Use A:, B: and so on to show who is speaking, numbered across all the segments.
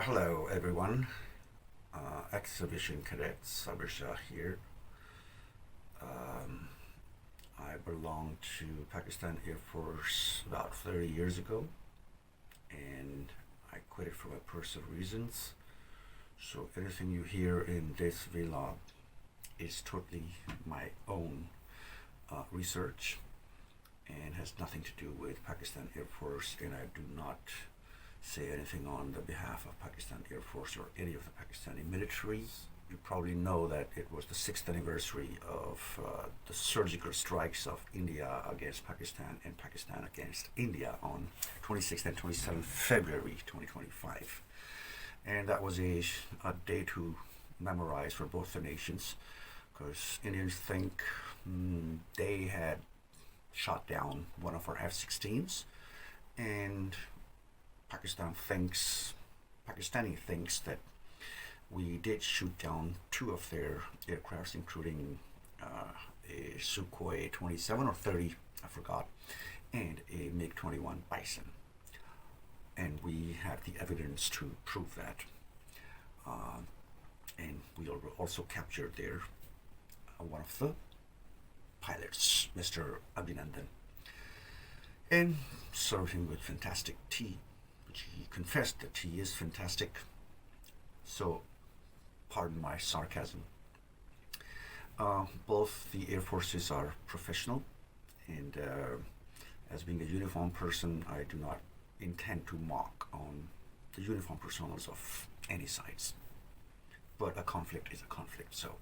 A: Hello everyone, Exhibition Cadet Sabir Shah here. I belonged to Pakistan Air Force about 30 years ago, and I quit it for my personal reasons. So anything you hear in this vlog is totally my own research and has nothing to do with Pakistan Air Force, and I do not say anything on the behalf of Pakistan Air Force or any of the Pakistani military. You probably know that it was the 6th anniversary of the surgical strikes of India against Pakistan and Pakistan against India on 26th and 27th February 2025. And that was a day to memorize for both the nations, because Indians think they had shot down one of our F-16s, and Pakistani thinks that we did shoot down two of their aircrafts, including a Sukoi 27 or 30, I forgot, and a MiG-21 Bison. And we have the evidence to prove that. And we also captured there one of the pilots, Mr. Abhinandhan, and served him with fantastic tea, which he confessed that tea is fantastic. So, pardon my sarcasm. Both the Air Forces are professional, and as being a uniformed person, I do not intend to mock on the uniformed personas of any sides. But a conflict is a conflict, so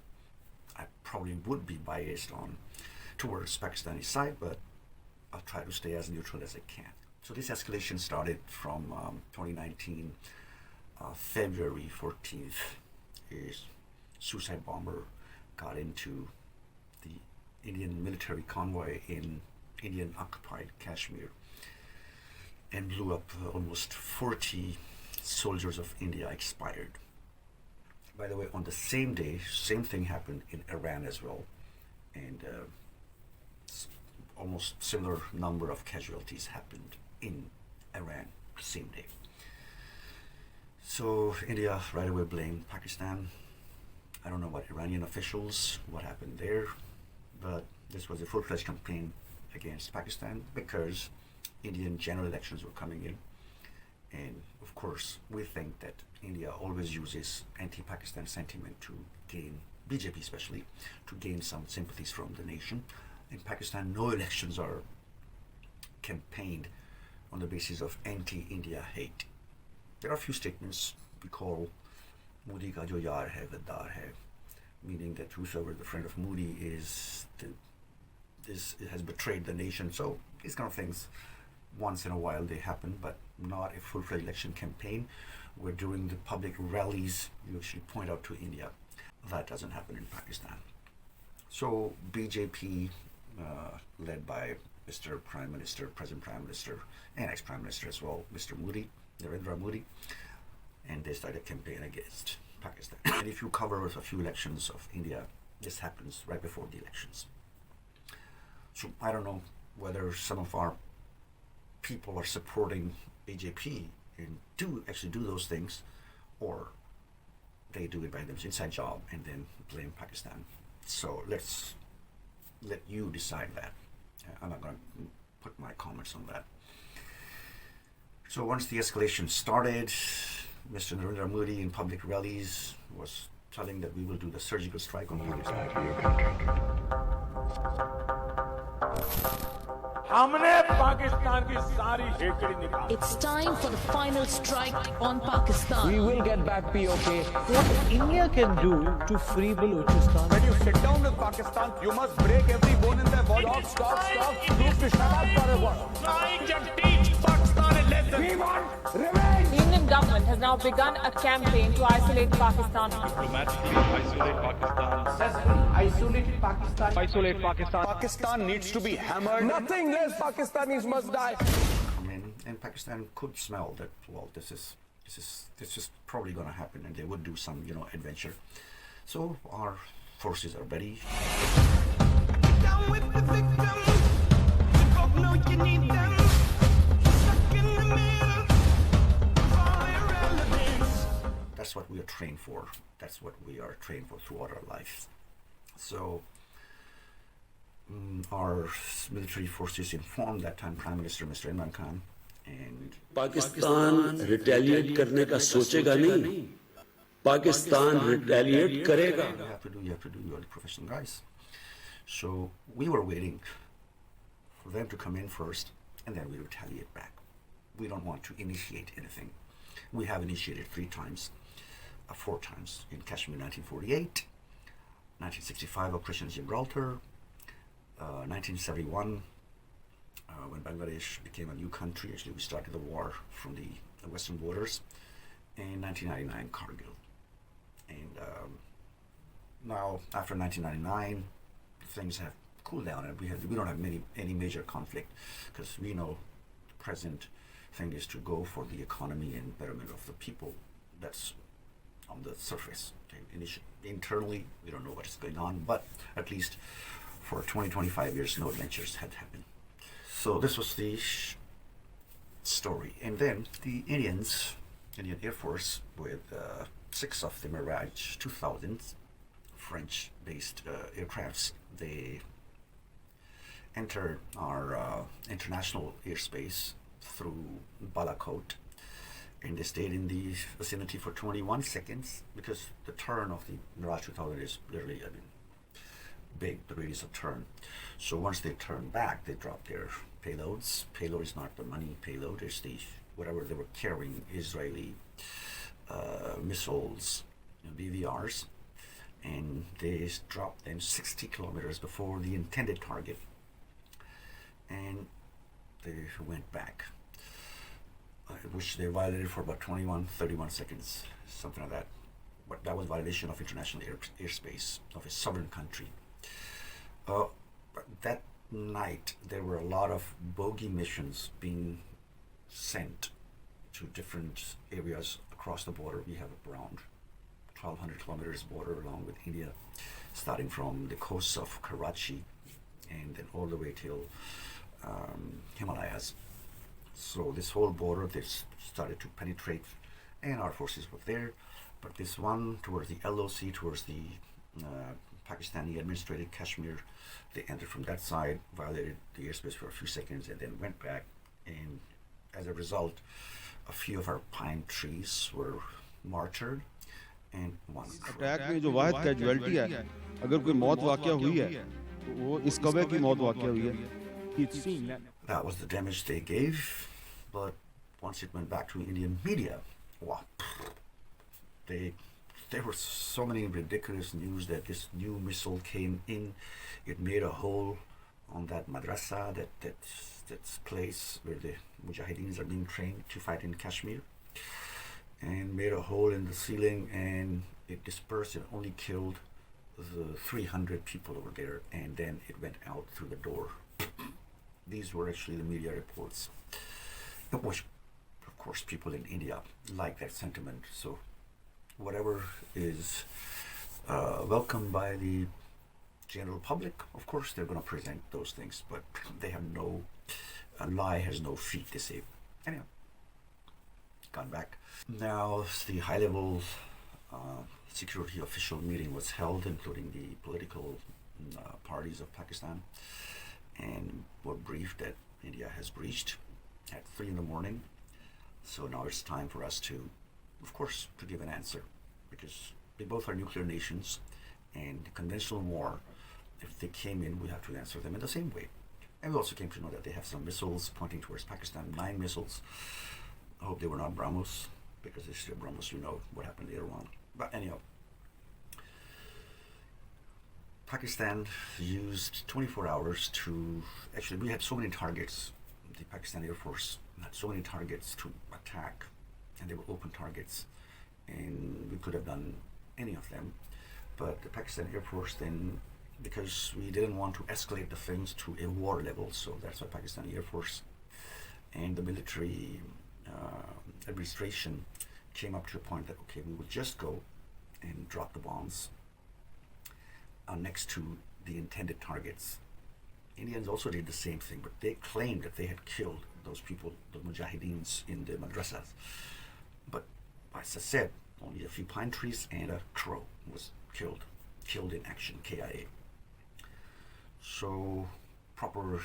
A: I probably would be biased towards Pakistani side, but I'll try to stay as neutral as I can. So this escalation started from 2019, February 14th. A suicide bomber got into the Indian military convoy in Indian occupied Kashmir and blew up. Almost 40 soldiers of India expired. By the way, on the same day, same thing happened in Iran as well, and almost similar number of casualties happened in Iran same day. So India right away blamed Pakistan. I don't know about Iranian officials, what happened there, but this was a full-fledged campaign against Pakistan because Indian general elections were coming in. And of course, we think that India always uses anti-Pakistan sentiment to gain, BJP especially, to gain some sympathies from the nation. In Pakistan, no elections are campaigned on the basis of anti-India hate. There are a few statements we call Modi ka jo yaar hai, gaddar hai, meaning that whosoever the friend of Modi is, has betrayed the nation. So these kind of things, once in a while they happen, but not a full-fledged election campaign where during the public rallies you actually point out to India. That doesn't happen in Pakistan. So BJP, led by Mr. Prime Minister, present Prime Minister, and ex-Prime Minister as well, Mr. Modi, Narendra Modi, and they started a campaign against Pakistan. And if you cover a few elections of India, this happens right before the elections. So I don't know whether some of our people are supporting BJP and actually do those things, or they do it by themselves, inside job, and then blame Pakistan. So let's let you decide that. I'm not going to put my comments on that. So once the escalation started, Mr. Narendra Modi in public rallies was telling that we will do the surgical strike on Pakistan.
B: It's time for the final strike on Pakistan.
C: We will get back POK.
D: What India can do to free Balochistan?
E: When you sit down with Pakistan, you must break every bone in their body. Stop. Prove to shut up for a while.
F: Trying to teach Pakistan a lesson.
E: We want revenge.
G: The Indian government has now begun a campaign to isolate Pakistan.
H: Diplomatically isolate Pakistan.
D: Successfully isolated Pakistan.
C: Isolate Pakistan.
E: Pakistan needs to be hammered.
C: Nothing less Pakistanis must die.
A: I mean, and Pakistan could smell that, well, this is probably going to happen, and they would do some, adventure. So our forces are ready.
F: Down with the victims. You both know you need them. Stuck in the middle of all irrelevance.
A: That's what we are trained for. That's what we are trained for throughout our life. So our military forces informed that time Prime Minister Mr. Imran Khan, and
I: Pakistan retaliate करने का सोचेगा नहीं, Pakistan retaliate करेगा.
A: you have to do, you are the professional guys. So we were waiting for them to come in first, and then we retaliate back. We don't want to initiate anything. We have initiated 4 times in Kashmir, 1948, 1965, Operation Gibraltar, 1971, when Bangladesh became a new country. Actually, we started the war from the western borders, and 1999, Kargil. And now, after 1999, things have cooled down, and we don't have any major conflict, because we know the present thing is to go for the economy and betterment of the people. That's on the surface. Internally, we don't know what is going on, but at least for 20-25 years, no adventures had happened. So this was the story. And then the Indian Air Force, with 6 of the Mirage 2000s, French-based aircrafts, they entered our international airspace through Balakot, and they stayed in the vicinity for 21 seconds, because the turn of the Mirage 2000 is literally, big, the radius of turn. So once they turn back, they drop their payloads. Payload is not the money payload, it's the whatever they were carrying, Israeli missiles, BVRs, and they dropped them 60 kilometers before the intended target, and they went back, which they violated for about 31 seconds, something like that. But that was violation of international airspace of a sovereign country. That night, there were a lot of bogey missions being sent to different areas across the border. We have around 1,200 kilometers border along with India, starting from the coast of Karachi and then all the way till Himalayas. So this whole border, they started to penetrate, and our forces were there. But this one towards the LOC, towards the Pakistani administrated Kashmir, they entered from that side, violated the airspace for a few seconds, and then went back. And as a result, a few of our pine trees were martyred, and one.
J: Attack में जो वाहिद casualty है, अगर कोई मौत वाक़या हुई है, तो वो इस कबे की मौत वाक़या हुई है.
A: That was the damage they gave, but once it went back to Indian media, wow, there were so many ridiculous news that this new missile came in, it made a hole on that madrasa, that's place where the Mujahideens are being trained to fight in Kashmir, and made a hole in the ceiling, and it dispersed. It only killed the 300 people over there, and then it went out through the door. These were actually the media reports, which, of course, people in India like that sentiment. So whatever is welcomed by the general public, of course, they're going to present those things, but they have a lie has no feet, they say. Anyhow, gone back. Now the high-level security official meeting was held, including the political parties of Pakistan, and were briefed that India has breached at 3 in the morning. So now it's time for us to, of course, to give an answer, because they both are nuclear nations, and conventional war, if they came in, we have to answer them in the same way. And we also came to know that they have some missiles pointing towards Pakistan, 9 missiles. I hope they were not BrahMos, because if they're BrahMos, you know what happened later on. But anyhow, Pakistan used 24 hours to, actually we had so many targets, the Pakistan Air Force had so many targets to attack, and they were open targets, and we could have done any of them. But the Pakistan Air Force then, because we didn't want to escalate the things to a war level, so that's why Pakistani Air Force and the military administration came up to a point that, okay, we will just go and drop the bombs next to the intended targets. Indians also did the same thing, but they claimed that they had killed those people, the Mujahideens in the madrasas. But as I said, Only a few pine trees and a crow was killed in action, KIA. So proper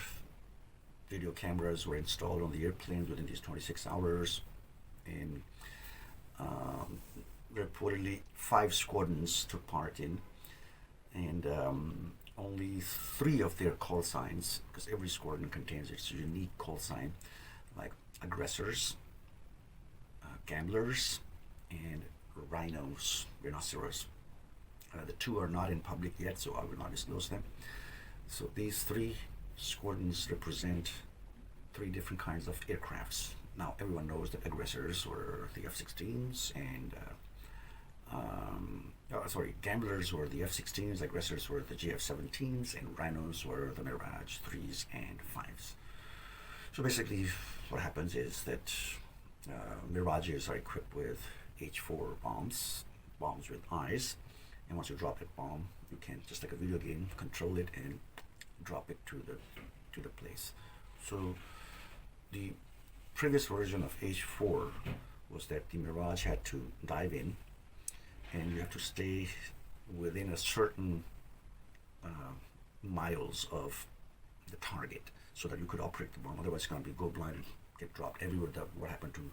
A: video cameras were installed on the airplanes within these 26 hours, and reportedly 5 squadrons took part in, and only 3 of their call signs, because every squadron contains its unique call sign, like aggressors, gamblers, and rhinos, rhinoceros. The 2 are not in public yet, so I will not disclose them. So these 3 squadrons represent 3 different kinds of aircrafts. Now everyone knows that aggressors were the F-16s, and gamblers were the F-16s, aggressors were the GF-17s, and rhinos were the Mirage 3s and 5s. So basically what happens is that Mirages are equipped with H-4 bombs with eyes, and once you drop that bomb, you can, just like a video game, control it and drop it to the place. So the previous version of H-4 was that the Mirage had to dive in, and you have to stay within a certain miles of the target so that you could operate the bomb. Otherwise, it's going to be go blind and get dropped everywhere. That what happened to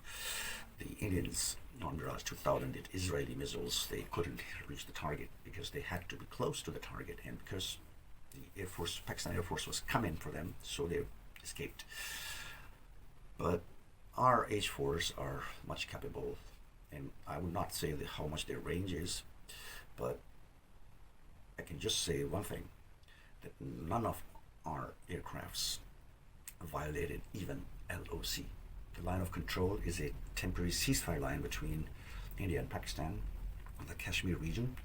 A: the Indians on Mirage 2000, the Israeli missiles. They couldn't reach the target because they had to be close to the target, and because the Air Force, Pakistan Air Force, was coming for them, so they escaped. But our H-4s are much capable, and I would not say how much their range is, but I can just say one thing, that none of our aircrafts violated even LOC. The line of control is a temporary ceasefire line between India and Pakistan on the Kashmir region,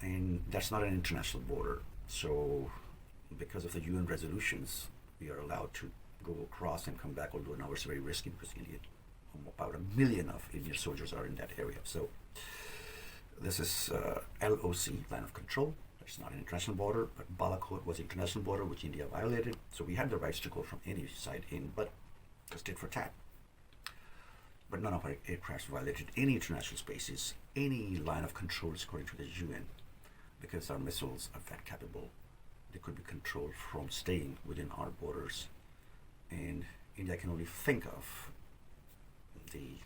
A: and that's not an international border. So because of the UN resolutions, we are allowed to go across and come back, although now it's very risky because India, about 1 million of Indian soldiers are in that area. So this is LOC, line of control. It's not an international border, but Balakot was international border, which India violated. So we had the rights to go from any side in, but just tit for tat. But none of our aircraft violated any international spaces, any line of controls according to the UN, because our missiles are that capable. They could be controlled from staying within our borders. And India can only think of the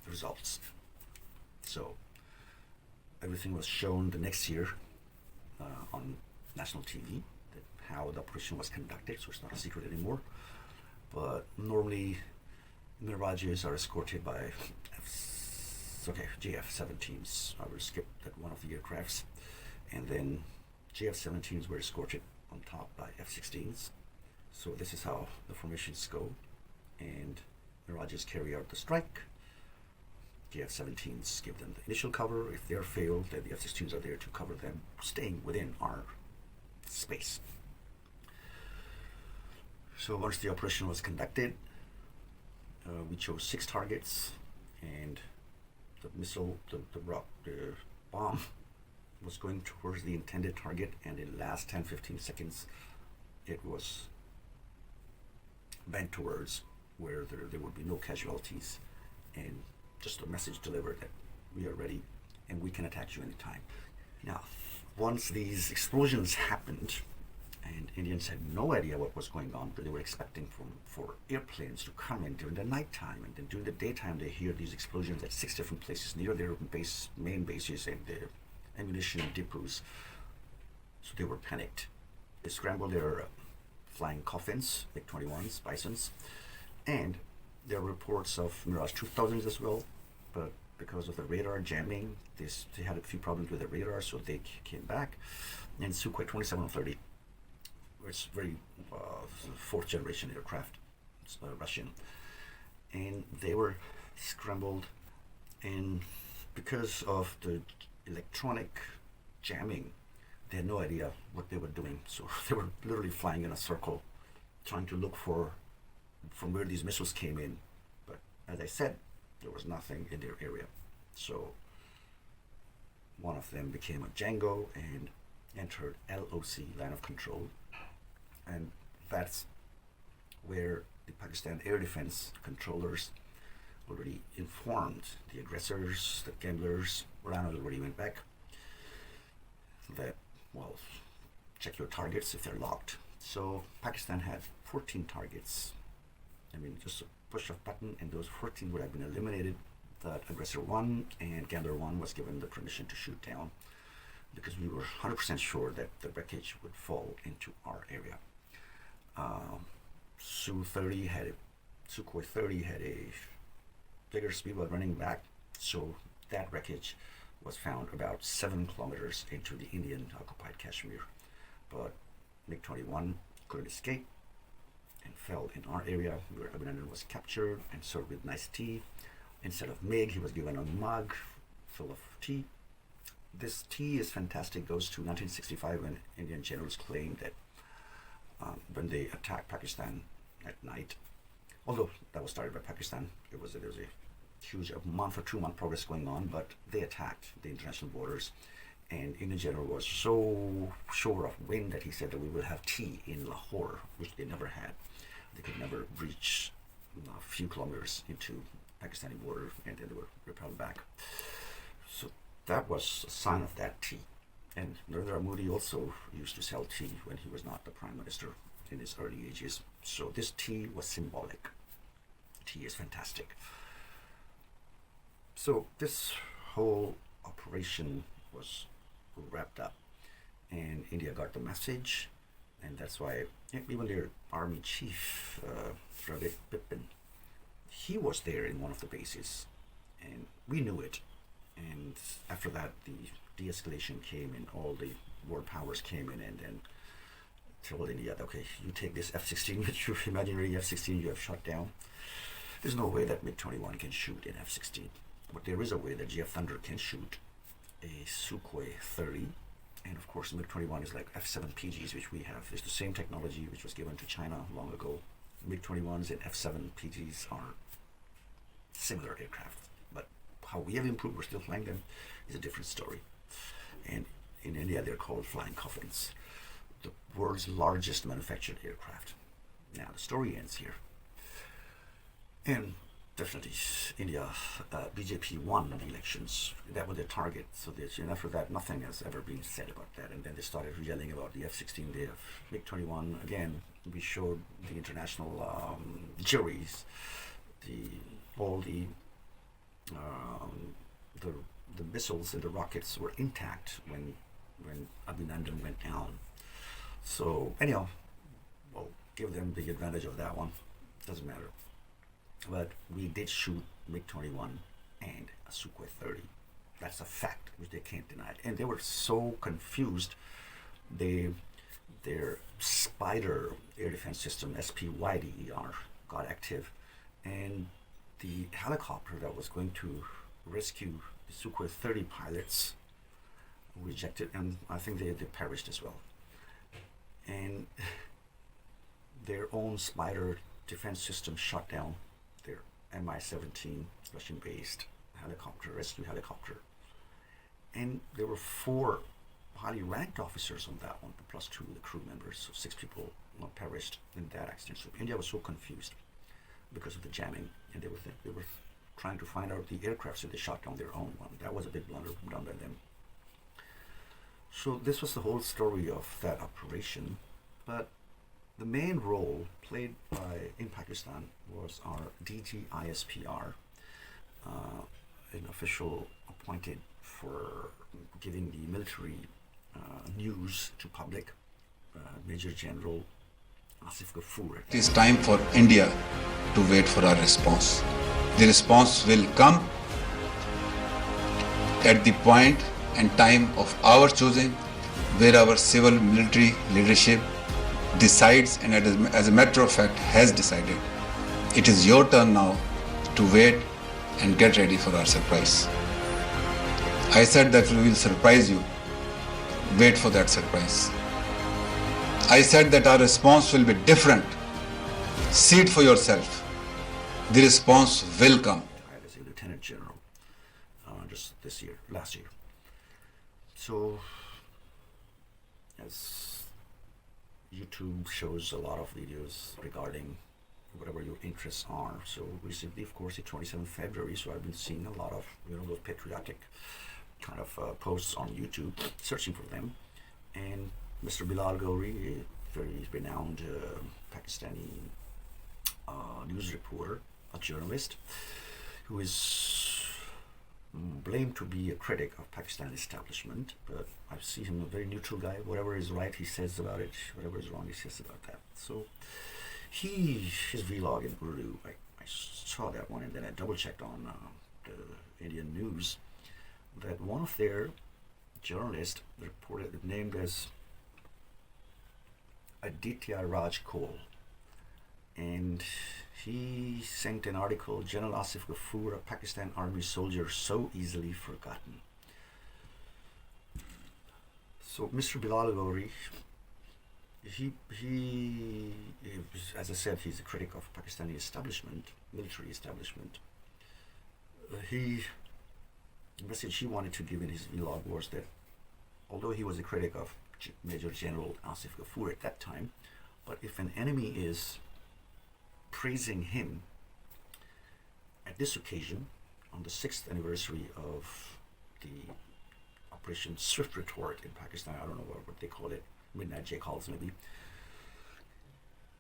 A: results. So everything was shown the next year on national TV, that how the operation was conducted, so it's not a secret anymore. But normally Mirages are escorted by GF-17s. I will skip that one of the aircrafts, and then GF-17s were escorted on top by F-16s. So this is how the formations go, and Mirages carry out the strike. The F-17s give them the initial cover. If they're failed, then the F-16s are there to cover them, staying within our space. So once the operation was conducted, we chose 6 targets, and the missile, the bomb was going towards the intended target, and in the last 10-15 seconds, it was bent towards where there would be no casualties, and just a message delivered that we are ready and we can attack you anytime. Now, once these explosions happened, and Indians had no idea what was going on, but they were expecting for airplanes to come in during the nighttime, and then during the daytime they hear these explosions at 6 different places near their main bases and their ammunition depots. So they were panicked. They scrambled their flying coffins, MiG-21s, Bisons, and there are reports of Mirage 2000s as well, but because of the radar jamming, they had a few problems with the radar, so they came back. And Sukoi 2730, it's very 4th generation aircraft, it's Russian, and they were scrambled, and because of the electronic jamming, they had no idea what they were doing. So they were literally flying in a circle, trying to look from where these missiles came in. But as I said, there was nothing in their area. So one of them became a Django and entered LOC, line of control. And that's where the Pakistan Air Defense controllers already informed the aggressors, the gamblers, Ronald already went back, that, well, check your targets if they're locked. So Pakistan had 14 targets. I mean, just a push of button and those 14 would have been eliminated. That aggressor 1 and gambler 1 was given the permission to shoot down because we were 100% sure that the wreckage would fall into our area. Sukoi 30 had a bigger speed while running back, so that wreckage was found about 7 kilometers into the Indian occupied Kashmir. But MiG-21 couldn't escape and fell in our area where Abhinandhan was captured and served with nice tea. Instead of MiG, he was given a mug full of tea. This tea is fantastic, goes to 1965 when Indian generals claimed that when they attacked Pakistan at night, although that was started by Pakistan, there was a huge month or 2 month progress going on, but they attacked the international borders, and Indian general was so sure of wind that he said that we will have tea in Lahore, which they never had. They could never reach a few kilometers into Pakistani border, and then they were repelled back. So that was a sign of that tea. And Narendra Modi also used to sell tea when he was not the prime minister in his early ages. So this tea was symbolic. Tea is fantastic. So this whole operation was wrapped up, and India got the message, and that's why even their army chief, Ravi Bipin, he was there in one of the bases, and we knew it. And after that, the de-escalation came, and all the world powers came in and then told India, okay, you take this F-16, which your imaginary F-16 you have shot down. There's no way that MiG-21 can shoot an F-16, but there is a way that GF Thunder can shoot a Sukoi 30, and of course MiG-21 is like F-7PGs, which we have. It's the same technology which was given to China long ago. MiG-21s and F-7PGs are similar aircraft, but how we have improved, we're still flying them, is a different story. And in India, they're called flying coffins, the world's largest manufactured aircraft. Now, the story ends here. And definitely, India, BJP won the elections. That was their target. So after that, nothing has ever been said about that. And then they started yelling about the F-16, the MiG-21. Again, we showed the international juries, all the missiles and the rockets were intact when Abhinandhan went down. So anyhow, we'll give them the advantage of that one. Doesn't matter. But we did shoot MiG-21 and a Sukoi 30. That's a fact which they can't deny. And they were so confused. Their Spider air defense system, SPYDER, got active, and the helicopter that was going to rescue the Sukoi 30 pilots rejected, and I think they perished as well. And their own Spider defense system shot down their Mi-17 Russian-based helicopter, rescue helicopter. And there were 4 highly ranked officers on that one, plus 2 of the crew members, so 6 people perished in that accident. So India was so confused because of the jamming, and they were trying to find out the aircraft, so they shot down their own one. That was a big blunder done by them. So this was the whole story of that operation. But the main role played in Pakistan was our DG ISPR, an official appointed for giving the military news to public, Major General Asif Ghafoor.
K: It is time for India to wait for our response. The response will come at the point and time of our choosing, where our civil military leadership decides, and as a matter of fact has decided. It is your turn now to wait and get ready for our surprise. I said that we will surprise you. Wait for that surprise. I said that our response will be different. See it for yourself. The response will come.
A: As a lieutenant general, just last year. So, as YouTube shows a lot of videos regarding whatever your interests are. So recently, of course, it's 27th February, so I've been seeing a lot of, those patriotic kind of posts on YouTube, searching for them. And Mr. Bilal Gauri, a very renowned Pakistani news reporter, a journalist, who is blamed to be a critic of Pakistan establishment, but I see him a very neutral guy. Whatever is right, he says about it. Whatever is wrong, he says about that. So his vlog in Urdu, I saw that one, and then I double-checked on the Indian news that one of their journalists reported, named as Adiyat RAJ Kaul, and he sent an article, General Asif Ghafoor, a Pakistan army soldier so easily forgotten. So Mr. Bilal Gauri, he as I said, he's a critic of Pakistani establishment, military establishment. The message he wanted to give in his vlog was that although he was a critic of Major General Asif Ghafoor at that time, but if an enemy is praising him at this occasion, on the 6th anniversary of the Operation Swift Retort in Pakistan, I don't know what they call it, Midnight J calls maybe.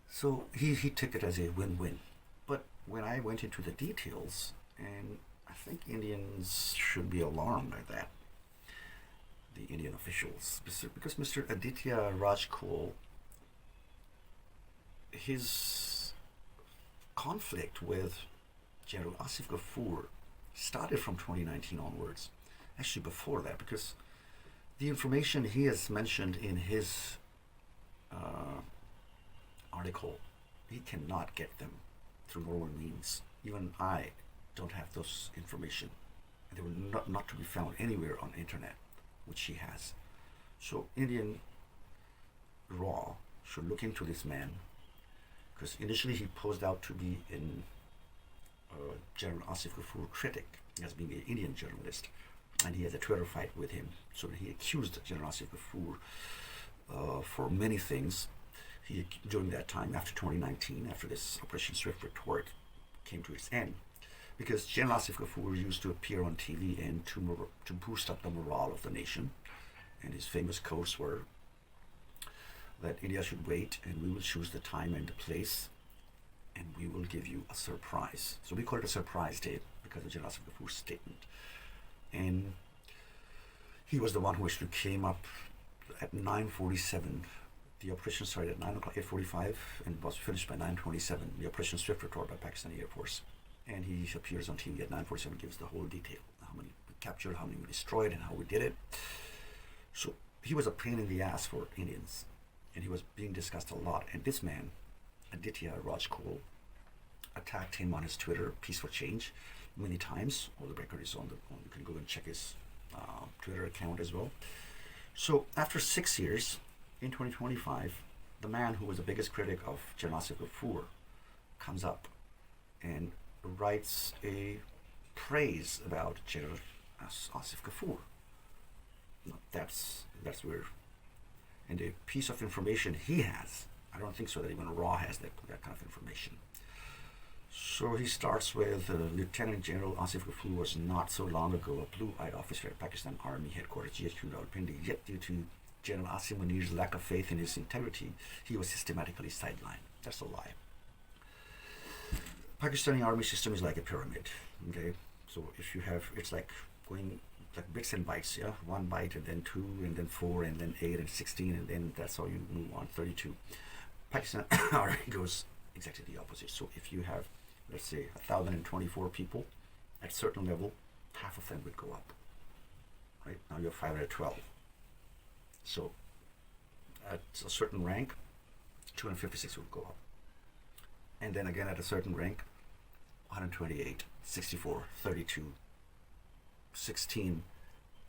A: So he took it as a win-win. But when I went into the details, and I think Indians should be alarmed by that, the Indian officials, because Mr. Adiyat RAJ Kaul, his conflict with General Asif Ghafoor started from 2019 onwards. Actually before that, because the information he has mentioned in his article, he cannot get them through normal means. Even I don't have those information. They were not to be found anywhere on internet, which he has. So Indian Raw should look into this man, because initially he posed out to be in General Asif Ghafoor critic as being an Indian journalist, and he had a Twitter fight with him. So he accused General Asif Ghafoor for many things. During that time, after 2019, after this Operation Swift Retort came to its end, because General Asif Ghafoor used to appear on TV and to boost up the morale of the nation, and his famous quotes were that India should wait, and we will choose the time and the place, and we will give you a surprise. So we call it a surprise day because of General Asif Ghafoor's statement. And he was the one who actually came up at 9:47. The operation started at 9 o'clock, 8:45, and was finished by 9:27. The Operation Swift Retort by Pakistani Air Force. And he appears on TV at 9:47, gives the whole detail, how many we captured, how many we destroyed, and how we did it. So he was a pain in the ass for Indians, and he was being discussed a lot. And this man, Adiyat RAJ Kaul, attacked him on his Twitter, Peace for Change, many times. All the record is you can go and check his Twitter account as well. So after 6 years, in 2025, the man who was the biggest critic of General Asif Ghafoor comes up and writes a praise about General Asif Ghafoor. No, that's where, and the piece of information he has, I don't think so that even Raw has that kind of information. So he starts with Lieutenant General Asif Ghafoor was not so long ago a blue-eyed officer at Pakistan Army headquarters GHQ Rawalpindi, yet due to General Asim Munir's lack of faith in his integrity, he was systematically sidelined. That's a lie. Pakistani army system is like a pyramid. Okay, so if you have, it's like going like bits and bytes. Yeah, 1 byte and then 2 and then 4 and then 8 and 16 and then that's how you move on. 32. Pakistan army goes exactly the opposite. So if you have, let's say, 1,024 people at a certain level, half of them would go up. Right now you have 512. So at a certain rank, 256 would go up. And then again at a certain rank, 128, 64, 32, 16,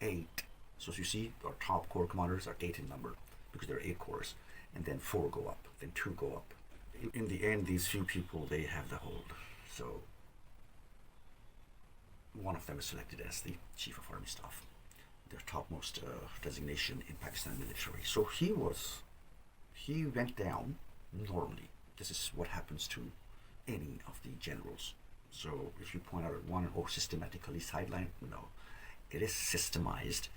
A: 8. So as you see, our top corps commanders are 8 in number because there are 8 corps. And then 4 go up, then 2 go up. In the end, these few people, they have the hold. So one of them is selected as the Chief of Army Staff, their topmost designation in Pakistan military. So he went down normally. This is what happens to any of the generals. So if you point out one or systematically sidelined, no. It is systemized,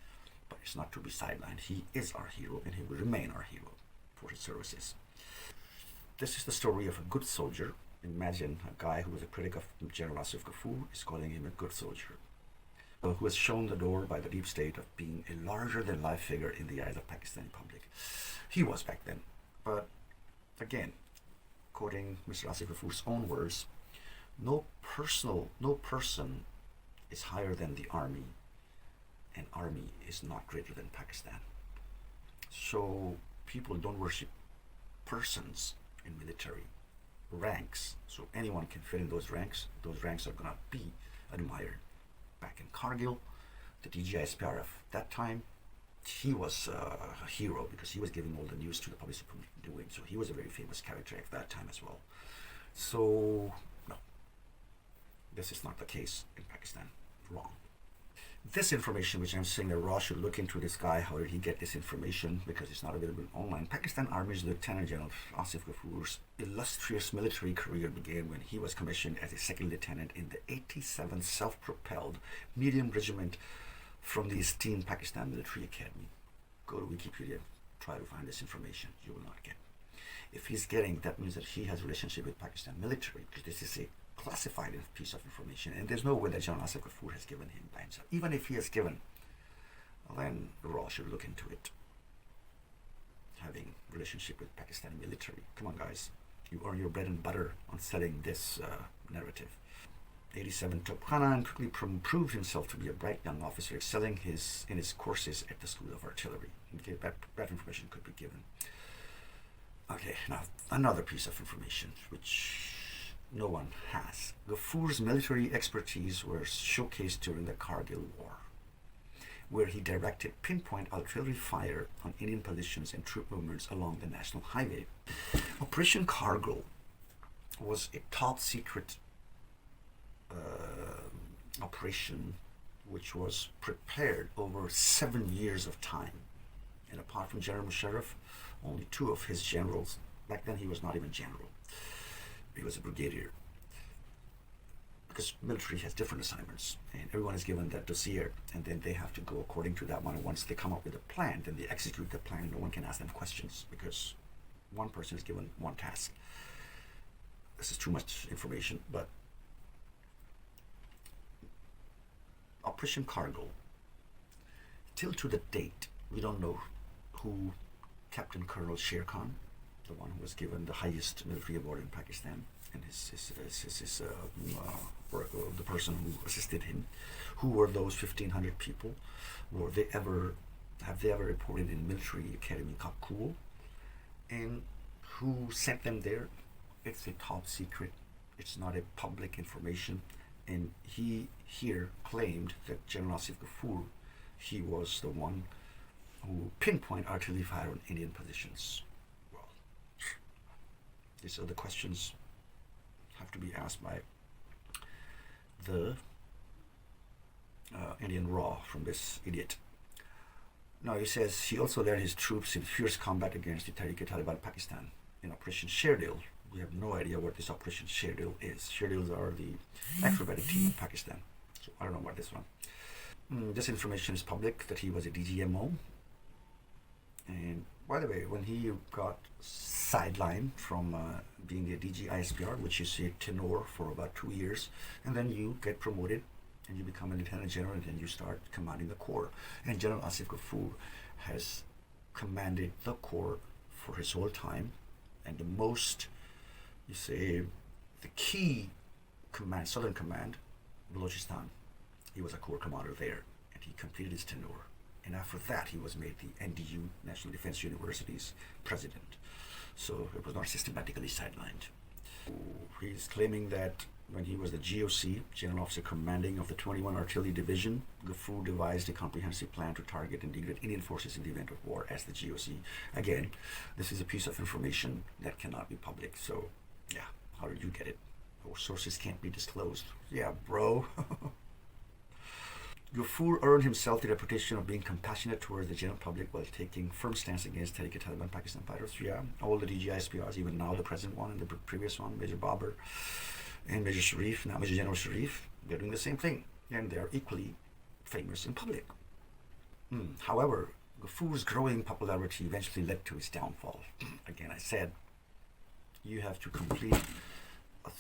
A: but it's not to be sidelined. He is our hero, and he will remain our hero for his services. This is the story of a good soldier. Imagine a guy who was a critic of General Asif Ghafoor is calling him a good soldier, who has shown the door by the deep state of being a larger-than-life figure in the eyes of Pakistani public. He was back then. But again, quoting Mr. Asif Ghafoor's own words, no person is higher than the army, and army is not greater than Pakistan. So people don't worship persons in military ranks. So anyone can fit in those ranks. Those ranks are going to be admired. Back in Kargil, the DGISPR of that time, he was a hero because he was giving all the news to the public doing. So he was a very famous character at that time as well. So no, this is not the case in Pakistan. Wrong. This information, which I'm saying that Raw should look into this guy, how did he get this information, because it's not available online. Pakistan Army's Lieutenant General Asif Ghafoor's illustrious military career began when he was commissioned as a second lieutenant in the 87th Self-Propelled Medium Regiment from the esteemed Pakistan Military Academy. Go to Wikipedia, try to find this information. You will not get. If he's getting, that means that he has a relationship with Pakistan military, because this is a classified piece of information, and there's no way that General Asif Ghafoor has given him by himself. Even if he has given, then Raw should look into it. Having relationship with Pakistani military. Come on, guys. You earn your bread and butter on selling this narrative. 87 Topkhana and quickly proved himself to be a bright young officer, excelling in his courses at the School of Artillery. Okay, that information could be given. Okay, now another piece of information which no one has. Ghafoor's military expertise was showcased during the Kargil War, where he directed pinpoint artillery fire on Indian positions and troop movements along the national highway. Operation Kargil was a top secret operation which was prepared over 7 years of time. And apart from General Musharraf, only two of his generals, back then he was not even general, he was a brigadier, because military has different assignments and everyone is given that dossier, and then they have to go according to that one. And once they come up with a plan, then they execute the plan. No one can ask them questions because one person is given one task. This is too much information, but Operation Kargil, till to the date, we don't know who Captain Colonel Sher Khan, the one who was given the highest military award in Pakistan, and the person who assisted him. Who were those 1,500 people? Have they ever reported in military academy Kabul? And who sent them there? It's a top secret. It's not a public information. And he here claimed that General Asif Ghafoor, he was the one who pinpoint artillery fire on Indian positions. Well, these are the questions have to be asked by the Indian Raw from this idiot. Now he says he also led his troops in fierce combat against the Tehrik-e-Taliban Pakistan in Operation Sherdil. We have no idea what this Operation Sherdil is. Sherdils are the acrobatic team of Pakistan. So I don't know about this one. This information is public, that he was a DGMO. And by the way, when he got sidelined from being a DG ISPR, which is a tenor for about 2 years, and then you get promoted and you become a lieutenant general, and then you start commanding the corps. And General Asif Ghafoor has commanded the corps for his whole time, and the most, you say, the key command, Southern Command, Balochistan, he was a corps commander there, and he completed his tenure. And after that, he was made the NDU, National Defense University's president. So it was not systematically sidelined. He's claiming that when he was the GOC, General Officer Commanding of the 21 Artillery Division, Ghafoor devised a comprehensive plan to target and degrade Indian forces in the event of war as the GOC. Again, this is a piece of information that cannot be public. So, yeah, how did you get it? Our sources can't be disclosed. Yeah, bro. Ghafoor earned himself the reputation of being compassionate towards the general public while taking firm stance against Tehrik-e-Taliban Pakistan fighters. Yeah, all the DGISPRs, even now the present one and the previous one, Major Babar and Major Sharif, now Major General Sharif, they're doing the same thing, and they're equally famous in public. However, Ghafoor's growing popularity eventually led to his downfall. Again, I said, you have to complete a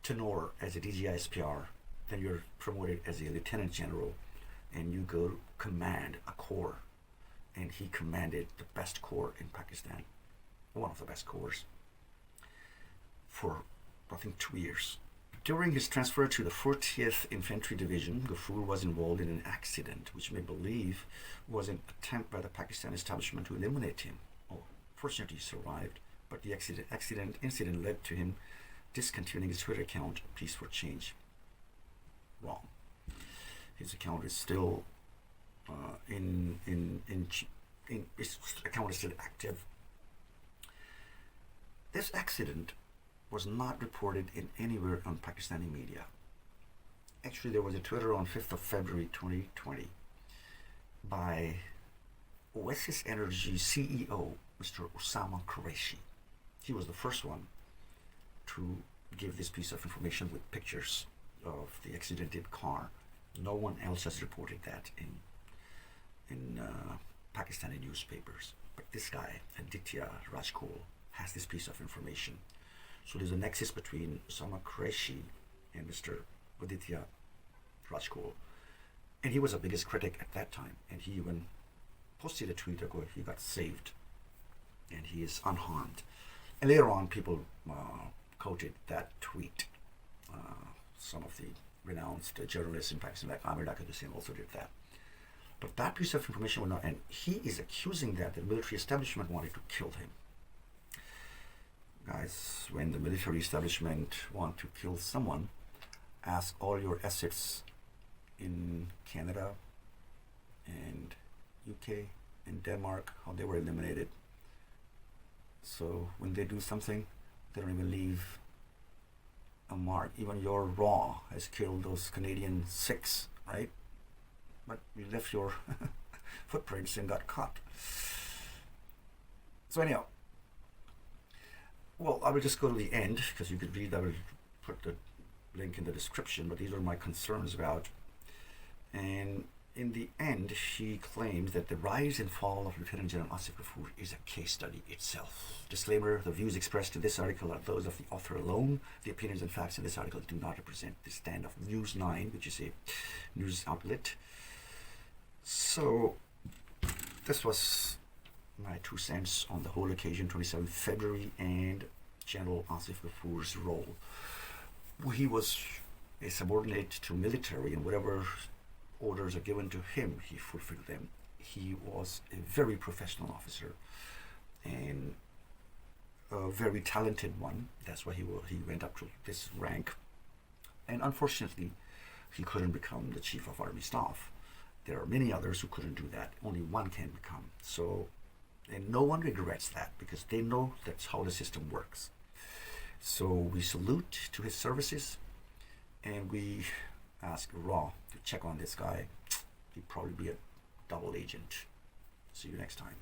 A: tenure as a DGISPR, then you're promoted as a lieutenant general, and you go command a corps. And he commanded the best corps in Pakistan, one of the best corps, for I think 2 years. During his transfer to the 40th Infantry Division, Ghafoor was involved in an accident which may believe was an attempt by the Pakistan establishment to eliminate him. Fortunately, he survived, but the incident led to him discontinuing his Twitter account, Peace for Change. Wrong. His account is still his account is still active. This accident was not reported in anywhere on Pakistani media. Actually, there was a Twitter on 5th of February 2020 by Oasis Energy CEO, Mr. Osama Qureshi. He was the first one to give this piece of information with pictures of the accidented car. No one else has reported that in Pakistani newspapers. But this guy, Adiyat RAJ Kaul, has this piece of information. So there's a nexus between Osama Qureshi and Mr. Adiyat RAJ Kaul. And he was the biggest critic at that time. And he even posted a tweet ago, he got saved. And he is unharmed. And later on, people quoted that tweet. Some of the renounced journalists in Pakistan, like Amir Dakar Hussain, also did that. But that piece of information will not, and he is accusing that the military establishment wanted to kill him. Guys, when the military establishment want to kill someone, ask all your assets in Canada and UK and Denmark, how they were eliminated. So when they do something, they don't even leave a mark. Even your RAW has killed those Canadian 6, right? But you left your footprints and got caught. So anyhow, well, I will just go to the end because you could read. I will put the link in the description, but these are my concerns about. And in the end, she claims that the rise and fall of Lieutenant General Asif Ghafoor is a case study itself. Disclaimer, the views expressed in this article are those of the author alone. The opinions and facts in this article do not represent the stand of News 9, which is a news outlet. So, this was my 2 cents on the whole occasion, 27th February, and General Asif Ghafoor's role. He was a subordinate to military, and whatever orders are given to him, he fulfilled them. He was a very professional officer and a very talented one. That's why he went up to this rank. And unfortunately, he couldn't become the Chief of Army Staff. There are many others who couldn't do that. Only one can become. So, and no one regrets that because they know that's how the system works. So we salute to his services, and we ask RAW to check on this guy. He'd probably be a double agent. See you next time.